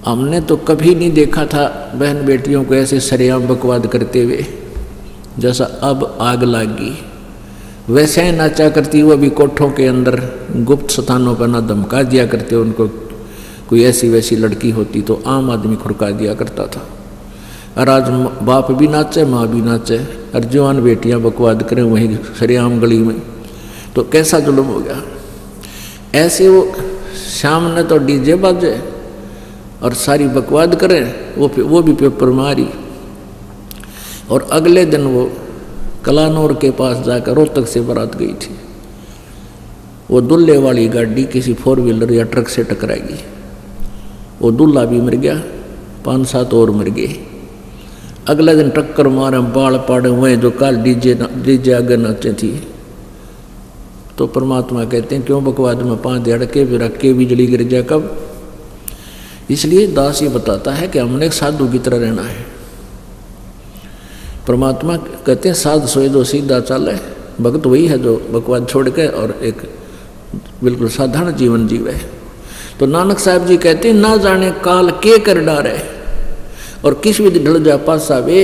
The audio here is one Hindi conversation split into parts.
हमने तो कभी नहीं देखा था बहन बेटियों को ऐसे सरेआम बकवाद करते हुए, जैसा अब आग लागी वैसे ही नाचा करती। वो भी कोठों के अंदर गुप्त स्थानों पर ना धमका दिया करते उनको, कोई ऐसी वैसी लड़की होती तो आम आदमी खुड़का दिया करता था। और आज बाप भी नाचे माँ भी नाचे और जवान बेटियां बकवाद करें वहीं सरेआम गली में, तो कैसा जुल्म हो गया। ऐसे वो शाम ने तो डीजे बाजे और सारी बकवाद करें, वो भी पेपर मारी। और अगले दिन वो कलानौर के पास जाकर रोहतक से बारात गई थी। वो दूल्हे वाली गाड़ी किसी 4 व्हीलर या ट्रक से टकराएगी। वो दूल्हा भी मर गया, 5-7 और मर गए। अगले दिन टक्कर मारे बाल पाड़े हुए जो काल डीजे आगे नाचे थी। तो परमात्मा कहते हैं क्यों बकवाद में 5 धड़के फिर अक्के बिजली गिर जाए कब। इसलिए दास ये बताता है कि हमने एक साधु की तरह रहना है। परमात्मा कहते हैं साध सोए जो सीधा चाले। भक्त वही है जो बकवाद छोड़ के और एक बिल्कुल साधारण जीवन जीवे। तो नानक साहब जी कहते हैं ना जाने काल के कर डारे और किस विधि ढल जा पासा वे,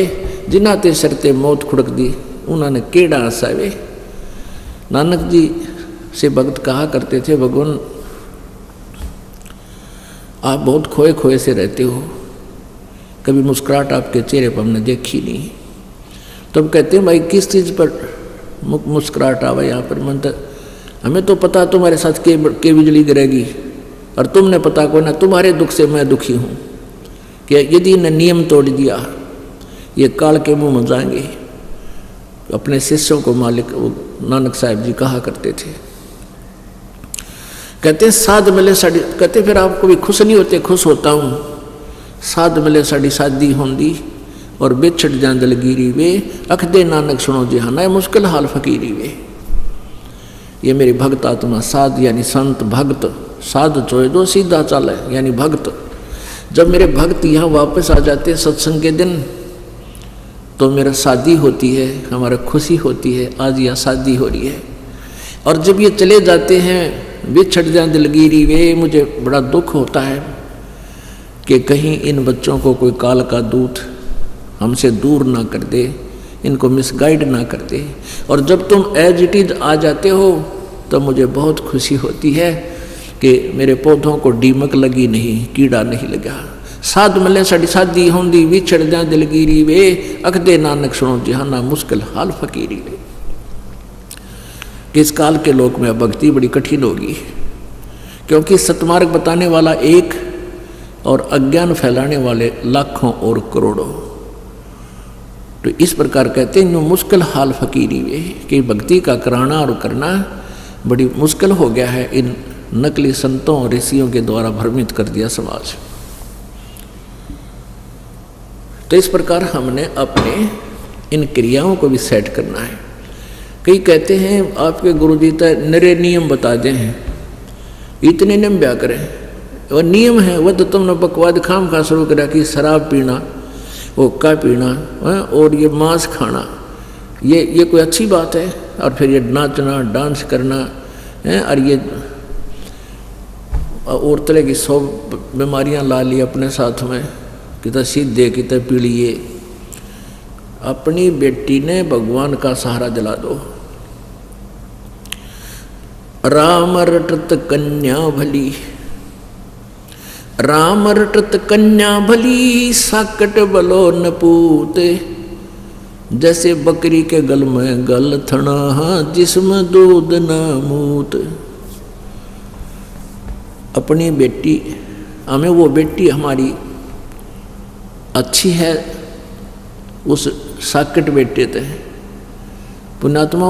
जिन्ना ते सरते मौत खुड़क दी उन्होंने केड़ा आसा वे। नानक जी से भक्त कहा करते थे भगवान आप बहुत खोए खोए से रहते हो, कभी मुस्कुराहट आपके चेहरे पर हमने देखी नहीं। तब कहते हैं भाई किस चीज़ पर मुस्कुराहट आवा यहाँ पर। मन तो हमें तो पता तुम्हारे साथ के बिजली गिरेगी और तुमने पता को ना तुम्हारे दुख से मैं दुखी हूँ कि यदि ने नियम तोड़ दिया ये काल के मुंह में जाएंगे। अपने शिष्यों को मालिक नानक साहब जी कहा करते थे। कहते हैं साध मिले साड़ी, कहते फिर आपको भी खुश नहीं होते, खुश होता हूँ। साध मिले साड़ी शादी होंदी और बिछड़ जान दलगीरी वे, अख दे नानक सुनो जहाना है मुश्किल हाल फकीरी वे। ये मेरी भक्त आत्मा साध यानी संत भक्त, साध चोए दो सीधा चाले यानी भक्त। जब मेरे भक्त यहाँ वापस आ जाते हैं सत्संग के दिन तो मेरा शादी होती है, हमारा खुशी होती है, आज यहाँ शादी हो रही है। और जब ये चले जाते हैं बिछड़ जाए दिलगिरी वे, मुझे बड़ा दुख होता है कि कहीं इन बच्चों को कोई काल का दूत हमसे दूर ना कर दे, इनको मिसगाइड ना कर दे। और जब तुम एज इट इज आ जाते हो तो मुझे बहुत खुशी होती है कि मेरे पौधों को दीमक लगी नहीं, कीड़ा नहीं लगा। साध मिले साड़ी शादी होंदी बिछड़ जाए दिलगिरी वे, अख दे नानक सुनो जहाना मुश्किल हाल फकीरी वे। कि इस काल के लोक में भक्ति बड़ी कठिन होगी, क्योंकि सतमार्ग बताने वाला एक और अज्ञान फैलाने वाले लाखों और करोड़ों। तो इस प्रकार कहते हैं मुश्किल हाल फकीरी वे कि भक्ति का कराना और करना बड़ी मुश्किल हो गया है। इन नकली संतों और ऋषियों के द्वारा भ्रमित कर दिया समाज। तो इस प्रकार हमने अपने इन क्रियाओं को भी सेट करना है। कई कहते हैं आपके गुरुजी तो नरे नियम बता दे हैं, इतने नियम ब्या करें। वह नियम है वह तो तुमने बकवाद खाम खा शुरू करा कि शराब पीना, हुक्का पीना और ये मांस खाना, ये कोई अच्छी बात है। और फिर ये नाचना डांस करना है और ये और तरह की 100 बीमारियां ला ली अपने साथ में, कितना सीधे कितना पीड़िए। अपनी बेटी ने भगवान का सहारा दिला दो। राम रटत कन्या भली, राम रटत कन्या भली, साकट बलो न पूत। जैसे बकरी के गल में गल थना, जिसमें दूध न मूत। अपनी बेटी, हमें वो बेटी हमारी अच्छी है, उस साकट बेटे थे पुण्यात्मा।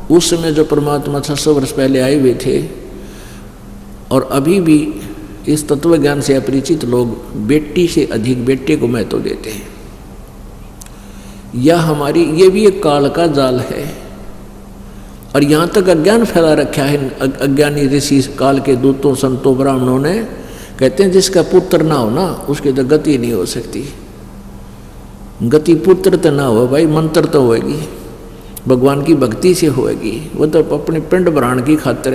उस समय जो परमात्मा 600 वर्ष पहले आए हुए थे और अभी भी इस तत्व ज्ञान से अपरिचित लोग बेटी से अधिक बेटे को महत्व देते हैं। यह हमारी, ये भी एक काल का जाल है। और यहाँ तक अज्ञान फैला रखा है अज्ञानी ऋषि काल के दूतों संतों ब्राह्मणों ने। कहते हैं जिसका पुत्र ना हो ना उसकी तो गति नहीं हो सकती। गति पुत्र तो ना हो भाई, मंत्र तो होएगी, भगवान की भक्ति से होएगी। वो तो अपने पिंड भराण की खातिर,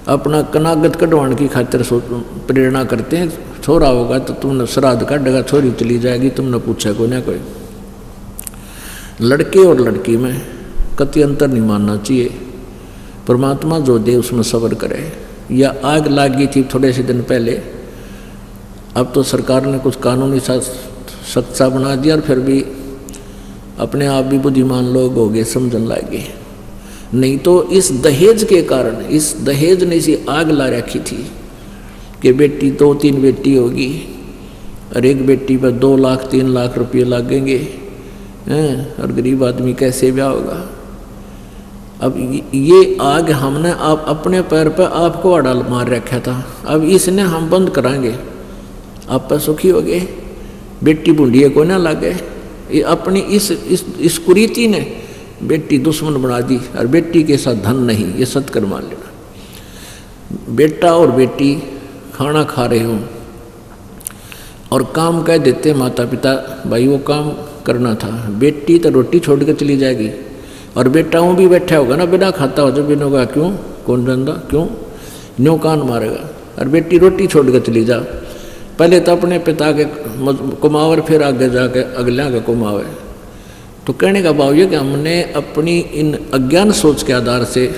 अपना कनागत कटवाण की खातिर प्रेरणा करते हैं, छोरा होगा तो तुमने श्राद्ध काटेगा, छोरी चली जाएगी, तुमने पूछा को ना कोई। लड़के और लड़की में कति अंतर नहीं मानना चाहिए। परमात्मा जो दे उसमें सब्र करे। या आग लागी थी थोड़े से दिन पहले, अब तो सरकार ने कुछ कानूनी सख्त सा बना दिया और फिर भी अपने आप भी बुद्धिमान लोग हो गए, समझने लगे। नहीं तो इस दहेज के कारण, इस दहेज ने सी आग ला रखी थी कि बेटी 2-3 बेटी होगी और एक बेटी पर 2 लाख 3 लाख रुपये लगेंगे और गरीब आदमी कैसे ब्याह होगा। अब ये आग हमने आप अपने पैर पर आपको अड़ाल मार रखा था, अब इसने हम बंद कराएंगे, आप पर सुखी हो गए, बेटी बूढ़ी को ना लगे। ये अपनी इस कुरीति ने बेटी दुश्मन बना दी और बेटी के साथ धन नहीं, ये सत्कर मान लेना। बेटा और बेटी खाना खा रहे हो और काम कह देते माता पिता, भाई वो काम करना था, बेटी तो रोटी छोड़ कर चली जाएगी और बेटा वो भी बैठा होगा ना बिना खाता हो, जब बिना होगा क्यों, कौन जानता क्यों, न्यू कान मारेगा। और बेटी रोटी छोड़ कर चली जा, पहले तो अपने पिता के कुमावर, फिर आगे जाके अगला के कुमावे। तो कहने का भाव ये कि हमने अपनी इन अज्ञान सोच के आधार से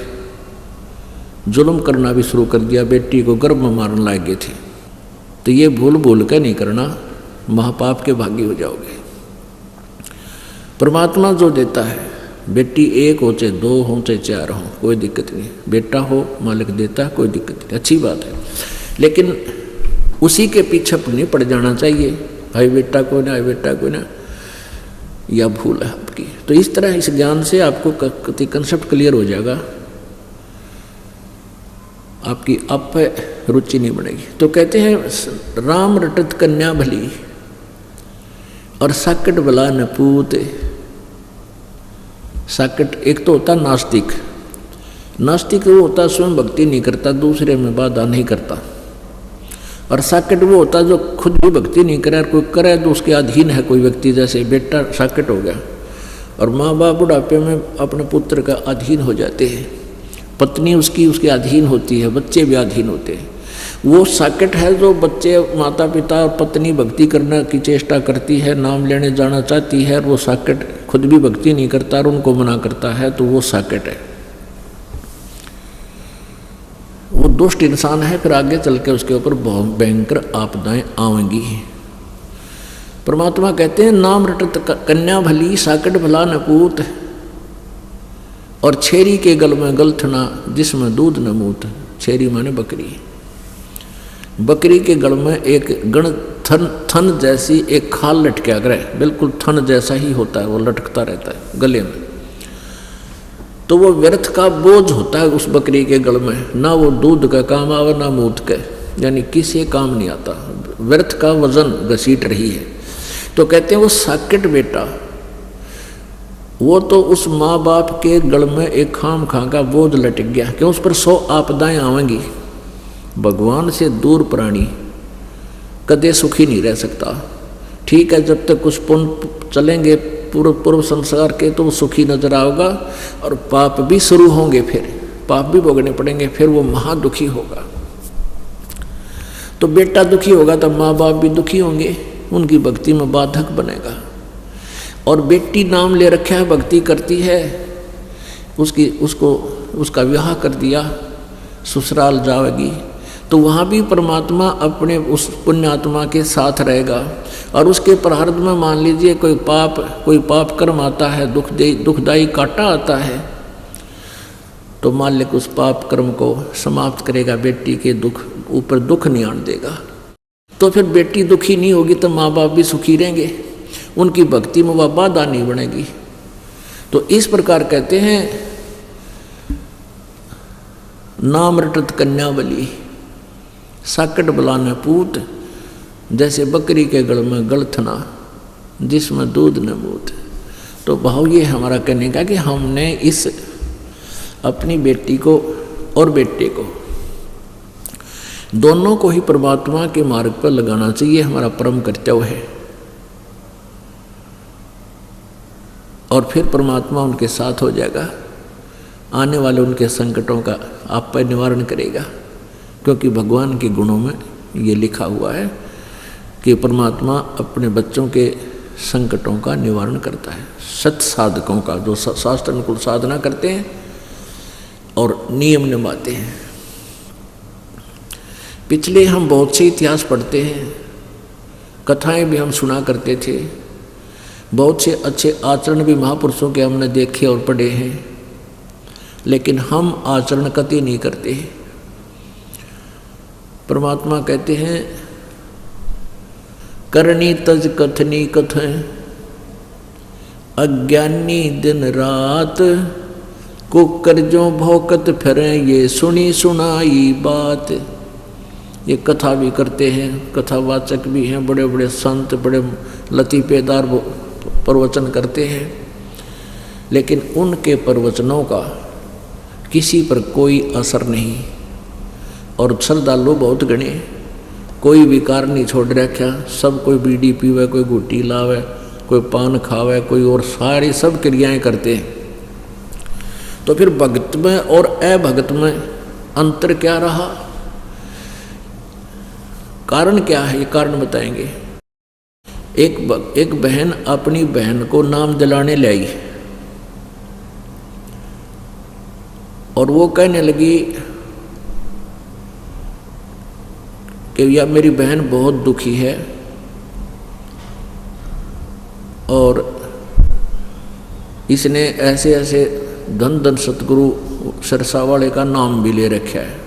जुल्म करना भी शुरू कर दिया, बेटी को गर्भ में मारने लग गए थे। तो ये भूल भूल कर नहीं करना, महापाप के भागी हो जाओगे। परमात्मा जो देता है, बेटी 1 हो चाहे 2 हो चाहे 4 हो, कोई दिक्कत नहीं, बेटा हो मालिक देता, कोई दिक्कत नहीं, अच्छी बात है। लेकिन उसी के पीछे नहीं पड़ जाना चाहिए, भाई बेटा को ना, बेटा को ना, यह भूल है आपकी। तो इस तरह इस ज्ञान से आपको कंसेप्ट क्लियर हो जाएगा, आपकी आप पे रुचि नहीं बनेगी। तो कहते हैं राम रटत कन्या भली और साकट भला न पूत। साकट एक तो होता नास्तिक, नास्तिक वो होता स्वयं भक्ति नहीं करता, दूसरे में बाधा नहीं करता। और साकट वो होता जो खुद भी भक्ति नहीं करे, कोई करे तो उसके अधीन है कोई व्यक्ति, जैसे बेटा साकट हो गया। और माँ बाप बुढ़ापे में अपने पुत्र का अधीन हो जाते हैं, पत्नी उसके अधीन होती है, बच्चे भी अधीन होते हैं। वो साकट है जो बच्चे, माता पिता और पत्नी भक्ति करने की चेष्टा करती है, नाम लेने जाना चाहती है, और वो साकट खुद भी भक्ति नहीं करता और उनको मना करता है, तो वो साकट है, वो दुष्ट इंसान है। फिर आगे चल के उसके ऊपर बहुत भयंकर आपदाएं आवेंगी। परमात्मा कहते हैं नाम रटत कन्या भली साकट भला न पूत, और छेरी के गल में गलथना जिसमें दूध न मूत। छेरी माने बकरी, बकरी के गल में एक गण थन जैसी एक खाल लटका करे, बिल्कुल थन जैसा ही होता है, वो लटकता रहता है गले में। तो वो व्यर्थ का बोझ होता है उस बकरी के गल में, ना वो दूध का काम आवे ना मूत का, यानी किसी काम नहीं आता, व्यर्थ का वजन घसीट रही है। तो कहते हैं वो साकट बेटा, वो तो उस माँ बाप के गल में एक खाम खा का बोझ लटक गया, क्यों उस पर 100 आपदाएं आवेंगी। भगवान से दूर प्राणी कदे सुखी नहीं रह सकता। ठीक है, जब तक कुछ पुण्य चलेंगे पूर्व संसार के तो वो सुखी नजर आओगा, और पाप भी शुरू होंगे, फिर पाप भी भोगने पड़ेंगे, फिर वो महादुखी होगा। तो बेटा दुखी होगा तो माँ बाप भी दुखी होंगे, उनकी भक्ति में बाधक बनेगा। और बेटी नाम ले रखा है, भक्ति करती है, उसका विवाह कर दिया, ससुराल जाएगी, तो वहाँ भी परमात्मा अपने उस पुण्यात्मा के साथ रहेगा। और उसके प्रारब्ध में मान लीजिए कोई पाप कर्म आता है, दुखदायी कांटा आता है, तो मालिक उस पाप कर्म को समाप्त करेगा, बेटी के ऊपर दुख नहीं आने देगा। तो फिर बेटी दुखी नहीं होगी तो माँ बाप भी सुखी रहेंगे, उनकी भक्ति में वह बाधा नहीं बनेगी। तो इस प्रकार कहते हैं नाम रटत कन्या बली साकट बलाने पूत, जैसे बकरी के गल में गलथना जिसमें दूध न मूत। तो भाव ये हमारा कहने का कि हमने इस अपनी बेटी को और बेटे को दोनों को ही परमात्मा के मार्ग पर लगाना चाहिए, हमारा परम कर्तव्य है। और फिर परमात्मा उनके साथ हो जाएगा, आने वाले उनके संकटों का आप पर निवारण करेगा, क्योंकि भगवान के गुणों में ये लिखा हुआ है। कि परमात्मा अपने बच्चों के संकटों का निवारण करता है। सत साधकों का, जो शास्त्र अनुकूल साधना करते हैं और नियम निभाते हैं। पिछले हम बहुत से इतिहास पढ़ते हैं, कथाएं भी हम सुना करते थे, बहुत से अच्छे आचरण भी महापुरुषों के हमने देखे और पढ़े हैं, लेकिन हम आचरण कतई नहीं करते। परमात्मा कहते हैं करनी तज कथनी कथें, अज्ञानी दिन रात, कुकर जो भौकत फिरें ये सुनी सुनाई बात। ये कथा भी करते हैं, कथावाचक भी हैं, बड़े बड़े संत, बड़े लतीफेदार प्रवचन करते हैं, लेकिन उनके प्रवचनों का किसी पर कोई असर नहीं। और श्रद्धालु बहुत गणे, कोई विकार नहीं छोड़ रखा, सब कोई बीड़ी पीवे, कोई गुट्टी लावे, कोई पान खावे, कोई और सारी सब क्रियाएं करते हैं। तो फिर भक्त में और अभक्त में अंतर क्या रहा? कारण क्या है, ये कारण बताएंगे। एक बहन अपनी बहन को नाम दिलाने लाई और वो कहने लगी कि या मेरी बहन बहुत दुखी है और इसने ऐसे ऐसे धन धन सतगुरु सरसा वाले का नाम भी ले रखा है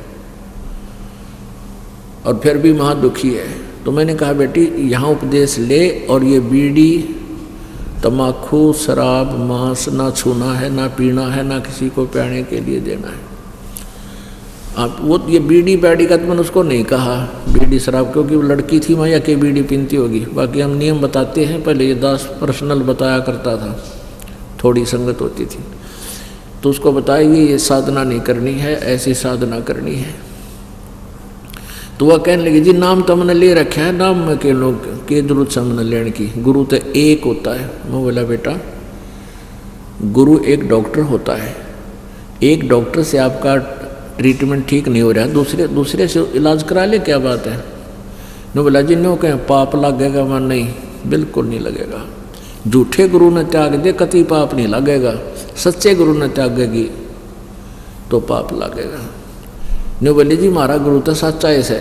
और फिर भी महा दुखी है। तो मैंने कहा बेटी यहाँ उपदेश ले और ये बीड़ी, तम्बाकू, शराब, मांस ना छूना है, ना पीना है, ना किसी को पीने के लिए देना है। आप वो ये बीड़ी बैडी का तो मैंने उसको नहीं कहा बीड़ी शराब, क्योंकि वो लड़की थी माया के बीड़ी पीती होगी। बाकी हम नियम बताते हैं, पहले ये दास पर्सनल बताया करता था, थोड़ी संगत होती थी तो उसको बताया ये साधना नहीं करनी है, ऐसी साधना करनी है। तो वह कहने लगी जी नाम तो हमने ले रखा है, नाम में के लोग के जरूरत से हमने लेने की, गुरु तो एक होता है। मैं बोला बेटा गुरु एक डॉक्टर होता है, एक डॉक्टर से आपका ट्रीटमेंट ठीक नहीं हो रहा है, दूसरे से इलाज करा ले, क्या बात है। ने बोला जी नो कहें पाप लगेगा? मैं नहीं, बिल्कुल नहीं लगेगा। झूठे गुरु ने त्याग दे कति पाप नहीं लगेगा, सच्चे गुरु ने त्यागेगी तो पाप लगेगा। ने बोले जी हमारा गुरु तो सच्चा है।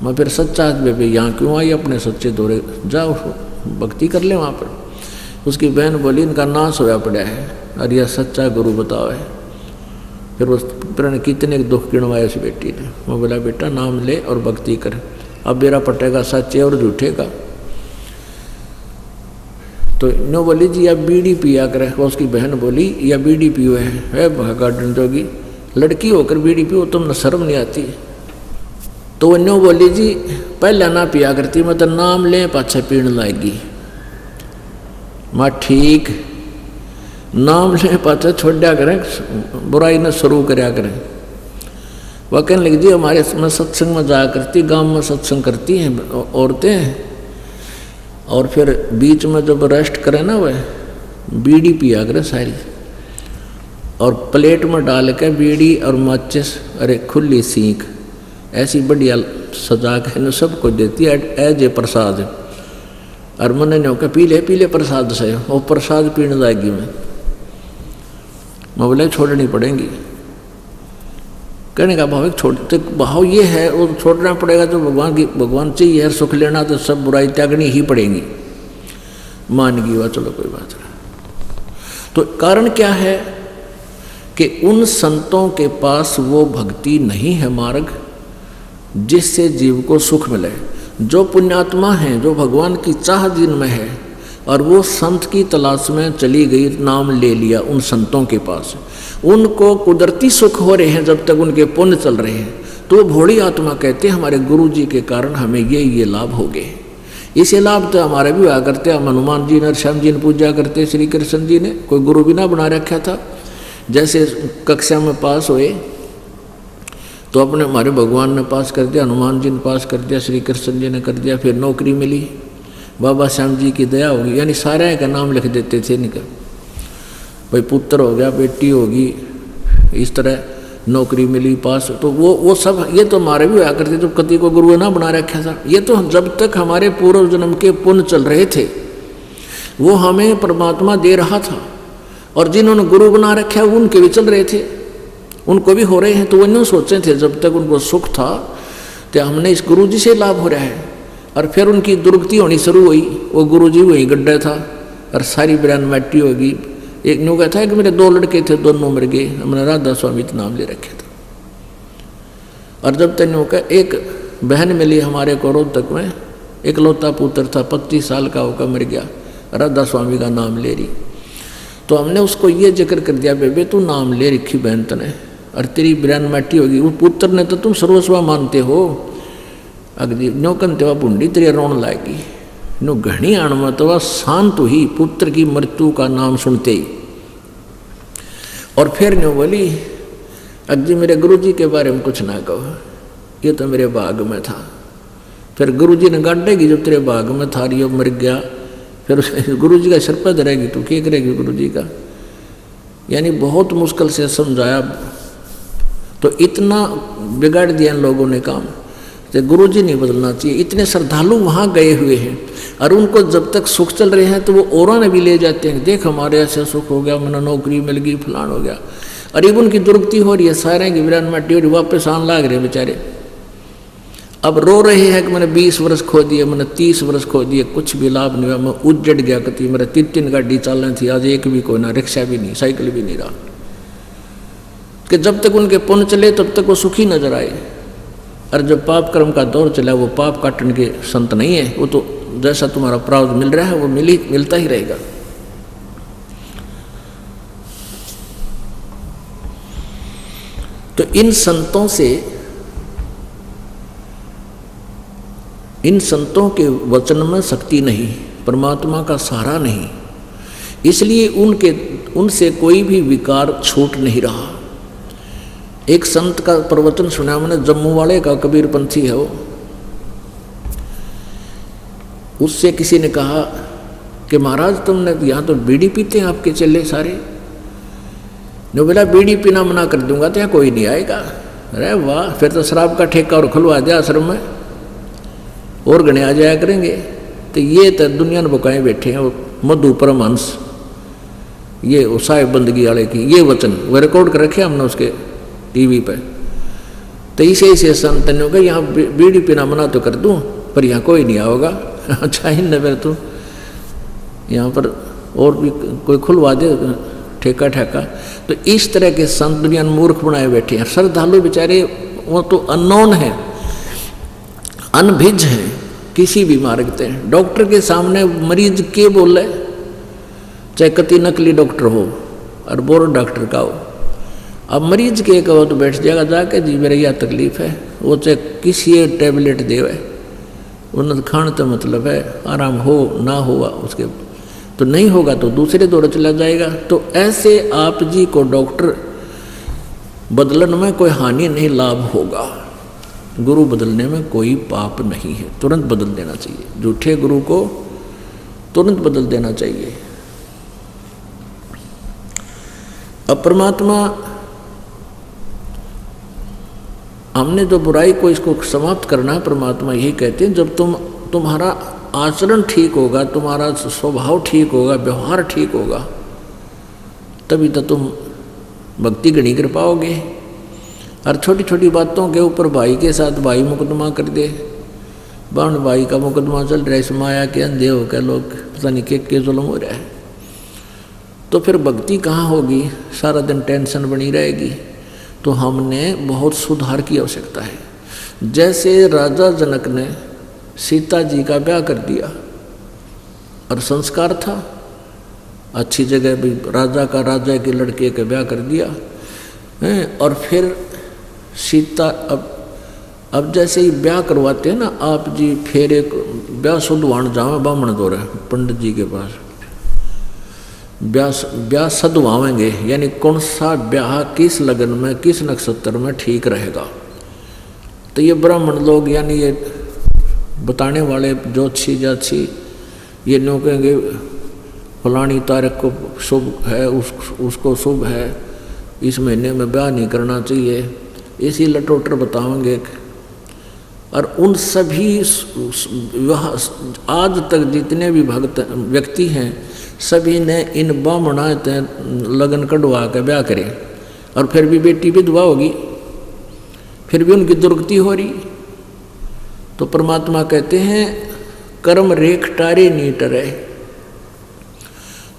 मैं फिर सच्चा बेबे यहाँ क्यों आई, अपने सच्चे दौरे जाओ भक्ति कर ले वहाँ पर। उसकी बहन बोली इनका नाश होया पड़ा है, अरे यह सच्चा गुरु बताओ है। फिर उस प्रण कितने दुख गिणवाए उस बेटी ने। मैं बोला बेटा नाम ले और भक्ति कर, अब मेरा पटेगा सच्चे और झूठे का। तो नो बोली जी या बीड़ी पिया करे। उसकी बहन बोली या बीड़ी पियो है भगाडन जोगी, लड़की होकर बीड़ी पियो, तुम न शर्म नहीं आती। तो नो बोली जी पहले ना पिया करती, मैं तो नाम ले पाछे पीने लाएगी। माँ ठीक, नाम ले पाछे छोड़ा करें, बुराई न शुरू कराया करें। वह कहने लगी जी हमारे में सत्संग में जाया करती, गांव में सत्संग करती हैं औरतें, और फिर बीच में जब रेस्ट करें ना वह बीड़ी पिया करें सारी, और प्लेट में डाल के बीड़ी और माचिस, अरे खुली सीख ऐसी बढ़िया सजा के सबको देती है एज ए प्रसाद। और मैंने नहीं होकर पी ले प्रसाद से, वो प्रसाद पीने जाएगी। मैं बोला छोड़नी पड़ेंगी। कहने का भाव छोड़ते भाव ये है, वो छोड़ना पड़ेगा तो भगवान चाहिए है, सुख लेना तो सब बुराई त्यागनी ही पड़ेगी। मान गई वह, चलो कोई बात नहीं। तो कारण क्या है कि उन संतों के पास वो भक्ति नहीं है मार्ग जिससे जीव को सुख मिले। जो पुण्यात्मा हैं, जो भगवान की चाह जिनमें है, और वो संत की तलाश में चली गई, नाम ले लिया उन संतों के पास, उनको कुदरती सुख हो रहे हैं जब तक उनके पुण्य चल रहे हैं। तो वो भोली आत्मा कहते हैं हमारे गुरु जी के कारण हमें ये लाभ हो गए। इसे लाभ तो हमारे भी हुआ करते, हम हनुमान जी ने, श्याम जी ने पूजा करते, श्री कृष्ण जी ने कोई गुरु भी ना बना रखा था। जैसे कक्षा में पास हुए तो अपने हमारे भगवान ने पास कर दिया, हनुमान जी ने पास कर दिया, श्री कृष्ण जी ने कर दिया, फिर नौकरी मिली, बाबा श्याम जी की दया होगी, यानी सारे का नाम लिख देते थे निकल, भाई पुत्र हो गया, बेटी होगी, इस तरह नौकरी मिली पास, तो वो सब ये तो हमारे भी हुआ करते जब कति को गुरु ना बना रखा था। ये तो जब तक हमारे पूर्व जन्म के पुण्य चल रहे थे वो हमें परमात्मा दे रहा था, और जिन्होंने गुरु बना रखा उनके भी चल रहे थे, उनको भी हो रहे हैं। तो वो नहीं सोचे थे जब तक उनको सुख था तो हमने इस गुरु जी से लाभ हो रहा है, और फिर उनकी दुर्गति होनी शुरू हुई। वो गुरु जी वही गड्ढा था और सारी ब्रांड मिट्टी होगी। एक न्यू कहता है कि मेरे 2 लड़के थे, दोनों मर गए, हमने राधा स्वामी नाम ले रखे था। और जब तक न्यू का एक बहन मिली हमारे को रोहतक में, इकलौता पुत्र था, 25 साल का होकर मर गया, राधा स्वामी का नाम ले रही। तो हमने उसको ये जिक्र कर दिया, बेबे तू नाम ले रखी बहन तने, और तेरी ब्रांड मिट्टी होगी। उस पुत्र ने तो तुम सर्वस्वा मानते हो, अगली नो कंतेवा बुंडी तेरी रोन लाएगी, नो घनी अणमतवा शांत हुई पुत्र की मृत्यु का नाम सुनते ही। और फिर नो बोली अजी मेरे गुरुजी के बारे में कुछ ना कहो, ये तो मेरे भाग में था। फिर गुरुजी ने गाड़ेगी जो तेरे भाग में था, ये मर गया, फिर गुरुजी का सिर पर धरेगी, तू क्या करेगी गुरुजी का। यानी बहुत मुश्किल से समझाया, तो इतना बिगाड़ दिया इन लोगों ने काम। तो गुरुजी नहीं बदलना चाहिए। इतने श्रद्धालु वहाँ गए हुए हैं और उनको जब तक सुख चल रहे हैं तो वो औरों ने भी ले जाते हैं, देख हमारे ऐसे सुख हो गया, मैंने नौकरी मिल गई, फलान हो गया। और अब उनकी दुर्गति हो रही है, सारे की विरान माटी हो रही, वापस आने लग रहे बेचारे। अब रो रहे हैं कि मैंने 20 वर्ष खो दिए, मैंने 30 वर्ष खो दिए, कुछ भी लाभ नहीं हुआ, मैं उजड़ गया। कति मेरे 3 गाड़ी चल रही थी, आज एक भी कोई ना, रिक्शा भी नहीं, साइकिल भी नहीं रहा। कि जब तक उनके पुण्य चले तब तक वो सुखी नजर आए, और जब पाप कर्म का दौर चला वो पाप काटने के संत नहीं है। वो तो जैसा तुम्हारा प्रारब्ध मिल रहा है वो मिलता ही रहेगा। तो इन संतों के वचन में शक्ति नहीं, परमात्मा का सहारा नहीं, इसलिए उनसे कोई भी विकार छूट नहीं रहा। एक संत का प्रवचन सुना मैंने, जम्मू वाले का, कबीर पंथी है वो। उससे किसी ने कहा कि महाराज तुमने यहाँ तो बीड़ी पीते हैं आपके चेले सारे। ने बोला बीड़ी पीना मना कर दूंगा तो यहाँ कोई नहीं आएगा। अरे वाह, फिर तो शराब का ठेका और खुलवा दिया आश्रम में, और गणे आ जाया करेंगे। तो ये तो दुनिया ने बुकाए बैठे हैं, वो मधु परमहंस, ये वो साहिब बंदगी वाले की ये वचन वो रिकॉर्ड कर रखे हमने उसके टीवी पे। तो इसे संतनों का यहाँ बीड़ी पीना मना तो कर दूं पर यहाँ कोई नहीं आओगा। अच्छा ही न फिर तो यहाँ पर और भी कोई खुलवा दे ठेका। तो इस तरह के संत दुनिया में मूर्ख बनाए बैठे हैं। श्रद्धालु बेचारे वो तो अननोन है, अनभिज है, किसी भी मार्ग से। डॉक्टर के सामने मरीज के बोले, चाहे कति नकली डॉक्टर हो और बोरो डॉक्टर का हो, अब मरीज के कहो तो बैठ जाएगा जाके, जी मेरे यह तकलीफ है, वो चाहे किसी टैबलेट देवे, उन्हें खाने तो मतलब है आराम हो ना हुआ उसके, तो नहीं होगा तो दूसरे दौरे चला जाएगा। तो ऐसे आप जी को डॉक्टर बदलन में कोई हानि नहीं, लाभ होगा। गुरु बदलने में कोई पाप नहीं है, तुरंत बदल देना चाहिए। झूठे गुरु को तुरंत बदल देना चाहिए। अब परमात्मा, हमने जो बुराई को इसको समाप्त करना है, परमात्मा यही कहते हैं जब तुम्हारा आचरण ठीक होगा, तुम्हारा स्वभाव ठीक होगा, व्यवहार ठीक होगा, तभी तो तुम भक्ति गणी कर पाओगे। और छोटी छोटी बातों के ऊपर भाई के साथ भाई मुकदमा कर दे, बहन भाई का मुकदमा चल रहा है, इस माया के अंधे हो के लोग पता नहीं के जुल्म हो रहा है, तो फिर भक्ति कहाँ होगी? सारा दिन टेंशन बनी रहेगी। तो हमने बहुत सुधार की आवश्यकता है। जैसे राजा जनक ने सीता जी का ब्याह कर दिया और संस्कार था, अच्छी जगह भी राजा के लड़के का ब्याह कर दिया है। और फिर सीता अब जैसे ही ब्याह करवाते हैं ना आप जी, फिर एक ब्याह शुद्धवान जावे ब्राह्मण दो रहे पंडित जी के पास, ब्याह सदवावेंगे, यानी कौन सा ब्याह किस लगन में किस नक्षत्र में ठीक रहेगा। तो ये ब्राह्मण लोग यानी ये बताने वाले ज्योतिषी जाछी ये नो कहेंगे फलानी तारीख को शुभ है, उसको शुभ है, इस महीने में ब्याह नहीं करना चाहिए, इसी लटोटर बताओगे। और उन सभी आज तक जितने भी भक्त व्यक्ति हैं सभी ने इन ब्राह्मणा लगन कढ़वा के ब्याह करे, और फिर भी बेटी विधवा होगी, फिर भी उनकी दुर्गति हो रही। तो परमात्मा कहते हैं कर्म रेख टारे नहीं टरे।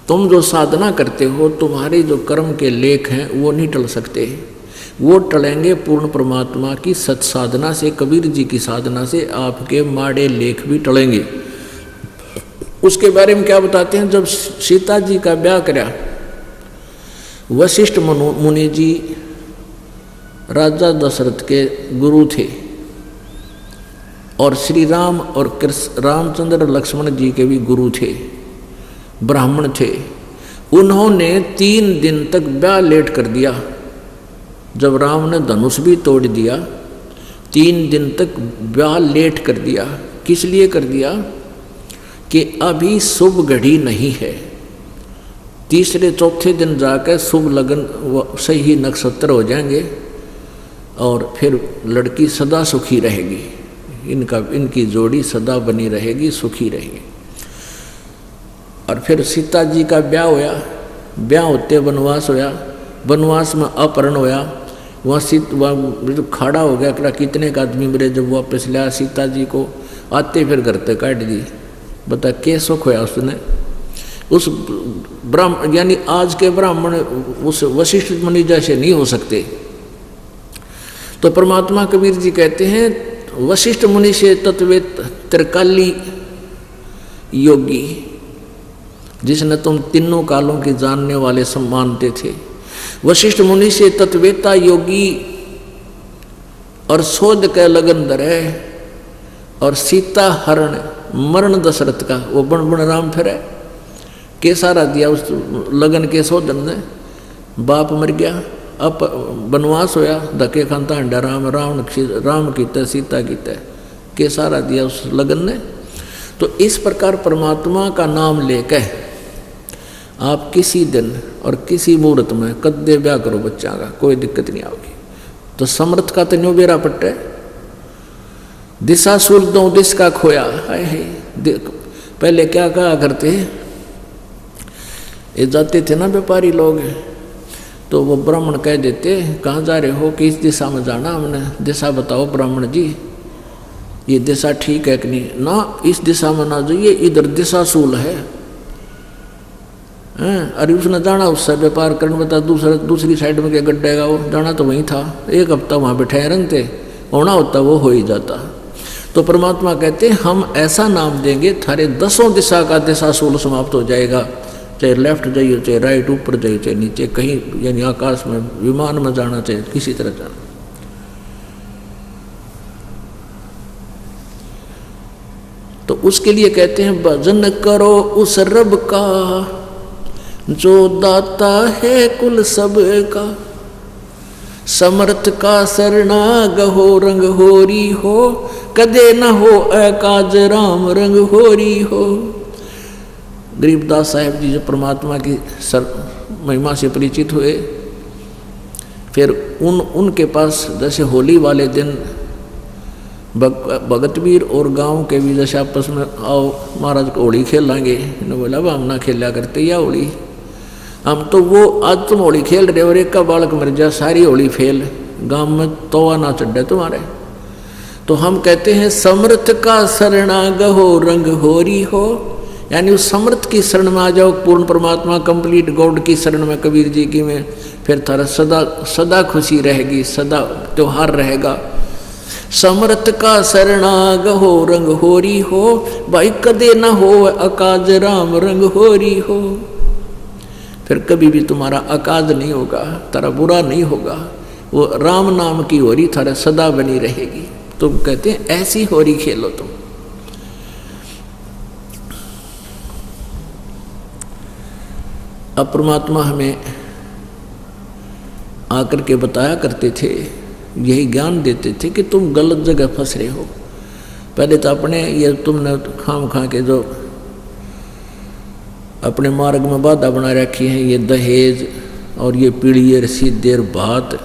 तुम जो साधना करते हो, तुम्हारे जो कर्म के लेख हैं वो नहीं टल सकते, वो टलेंगे पूर्ण परमात्मा की सत साधना से, कबीर जी की साधना से आपके माड़े लेख भी टलेंगे। उसके बारे में क्या बताते हैं, जब सीता जी का ब्याह करा, वशिष्ठ मुनि जी राजा दशरथ के गुरु थे, और श्री राम और रामचंद्र लक्ष्मण जी के भी गुरु थे, ब्राह्मण थे। उन्होंने 3 दिन तक ब्याह लेट कर दिया। जब राम ने धनुष भी तोड़ दिया, 3 दिन तक ब्याह लेट कर दिया। किस लिए कर दिया कि अभी शुभ घड़ी नहीं है, तीसरे चौथे दिन जाकर शुभ लगन सही नक्षत्र हो जाएंगे और फिर लड़की सदा सुखी रहेगी, इनकी जोड़ी सदा बनी रहेगी, सुखी रहेगी। और फिर सीता जी का ब्याह होया, ब्याह होते वनवास होया, वनवास में अपहरण होया, वहाँ खड़ा हो गया, कहा कितने का आदमी मेरे, जब वापस लाया सीता जी को, आते फिर घर तक काट दी। बता क्या सुख होया उसने, उस ब्राह्मण यानी आज के ब्राह्मण उस वशिष्ठ मुनि जैसे नहीं हो सकते। तो परमात्मा कबीर जी कहते हैं वशिष्ठ मुनि से तत्वेत त्रिकाली योगी, जिसने तुम तीनों कालों के जानने वाले मानते थे, वशिष्ठ मुनि से तत्वेता योगी और शोध के लगन धरे, और सीता हरण मरण दशरथ का वो बन बन राम फिर के सारा दिया उस लगन के शोधन ने। बाप मर गया, अब वनवास होया, धके खानता हंडा राम कीता सीता कीता के सारा दिया उस लगन ने। तो इस प्रकार परमात्मा का नाम लेकर आप किसी दिन और किसी मुहूर्त में कद्दे ब्याह करो बच्चा का, कोई दिक्कत नहीं आओगी। तो समर्थ का तो न्यू बेरा पट्टे, दिशा सूल दो दिश का खोया है। पहले क्या कहा करते, ये जाते थे ना व्यापारी लोग, तो वो ब्राह्मण कह देते कहाँ जा रहे हो, कि इस दिशा में जाना, हमने दिशा बताओ ब्राह्मण जी, ये दिशा ठीक है कि नहीं, ना इस दिशा में ना जाइए, इधर दिशा सूल है। अरे उसने जाना उससे व्यापार करने, बता दूसरी साइड में क्या गड्ढा है, वो जाना तो वहीं था, 1 हफ्ता वहाँ बैठे रहते, होना होता वो हो ही जाता। तो परमात्मा कहते हम ऐसा नाम देंगे, थारे 10 दिशा का दिशा सूल समाप्त हो जाएगा, चाहे लेफ्ट जाइए, चाहे राइट, ऊपर जाइए, चाहे नीचे, कहीं यानी आकाश में, विमान में जाना, चाहे किसी तरह जाना। तो उसके लिए कहते हैं भजन करो उस रब का जो दाता है कुल सब का, समर्थ का शरणा गहो रंग होरी हो, कदे न हो अकाज राम रंग होरी हो। गरीबदास साहब जी जो परमात्मा की महिमा से परिचित हुए, फिर उनके पास जैसे होली वाले दिन भगतवीर और गांव के भी जैसे आपस में आओ महाराज होली खेल लेंगे, इन्होंने बोला अब हम ना खेला करते या होली, हम तो वो आज तुम होली खेल रहे और एक का बालक मर जा, सारी होली फेल, गांव में तोवा ना चढ़े तुम्हारे। तो हम कहते हैं समर्थ का शरणा गहो रंग होरी हो, यानी उस समर्थ की शरण में आ जाओ, पूर्ण परमात्मा कंप्लीट गॉड की शरण में, कबीर जी की में, फिर थारा सदा सदा खुशी रहेगी, सदा त्योहार रहेगा। समर्थ का शरणा गहो रंग होरी हो, भाई कदे न हो अकाज राम रंग होरी हो। फिर कभी भी तुम्हारा अकाज नहीं होगा, तारा बुरा नहीं होगा, वो राम नाम की होरी थारा सदा बनी रहेगी। तुम कहते हैं ऐसी होरी खेलो तुम। अब परमात्मा हमें आकर के बताया करते थे, यही ज्ञान देते थे कि तुम गलत जगह फंस रहे हो। पहले तो अपने ये तुमने खाम खा के जो अपने मार्ग में बाधा बना रखी है, ये दहेज और ये पीढ़ी सीधेर भात,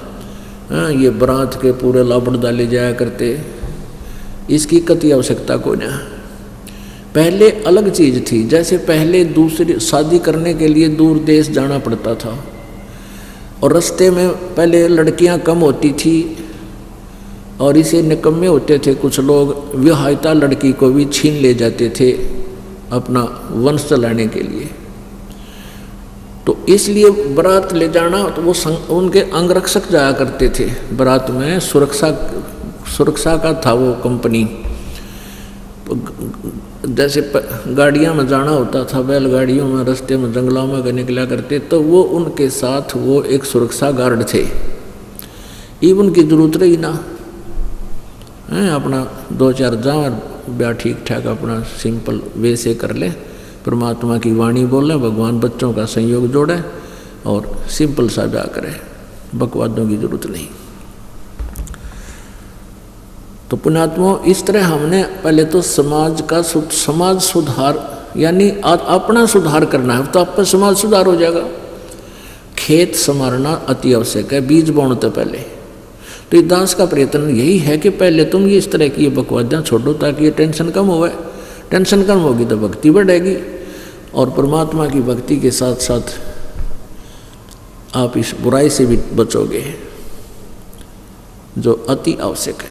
ये बरात के पूरे लापड़ डाले जाया करते, इसकी कति आवश्यकता को ना। पहले अलग चीज़ थी, जैसे पहले दूसरी शादी करने के लिए दूर देश जाना पड़ता था और रास्ते में पहले लड़कियां कम होती थी और इसे निकम्मे होते थे कुछ लोग, विवाहिता लड़की को भी छीन ले जाते थे अपना वंश चलाने के लिए। तो इसलिए बारात ले जाना तो वो उनके अंगरक्षक जाया करते थे बारात में, सुरक्षा का था वो कंपनी। तो जैसे गाड़ियां में जाना होता था, बैलगाड़ियों में, रास्ते में, जंगलों में निकला करते, तो वो उनके साथ वो एक सुरक्षा गार्ड थे। इवन की जरूरत रही ना, अपना 2-4 जावर ब्याह ठीक ठाक अपना सिंपल वे से कर ले, परमात्मा की वाणी बोले, भगवान बच्चों का संयोग जोड़े और सिंपल सा ब्याह करे, बकवादों की जरूरत नहीं। तो पुण्यात्मा, इस तरह हमने पहले तो समाज सुधार यानी अपना सुधार करना है, तो आप पर समाज सुधार हो जाएगा। खेत संवारना अति आवश्यक है, बीज बोने पहले। तो ये दास का प्रयत्न यही है कि पहले तुम ये इस तरह की बकवादियाँ छोड़ो ताकि ये टेंशन कम होवे। टेंशन कम होगी तो भक्ति बढ़ेगी और परमात्मा की भक्ति के साथ साथ आप इस बुराई से भी बचोगे जो अति आवश्यक है।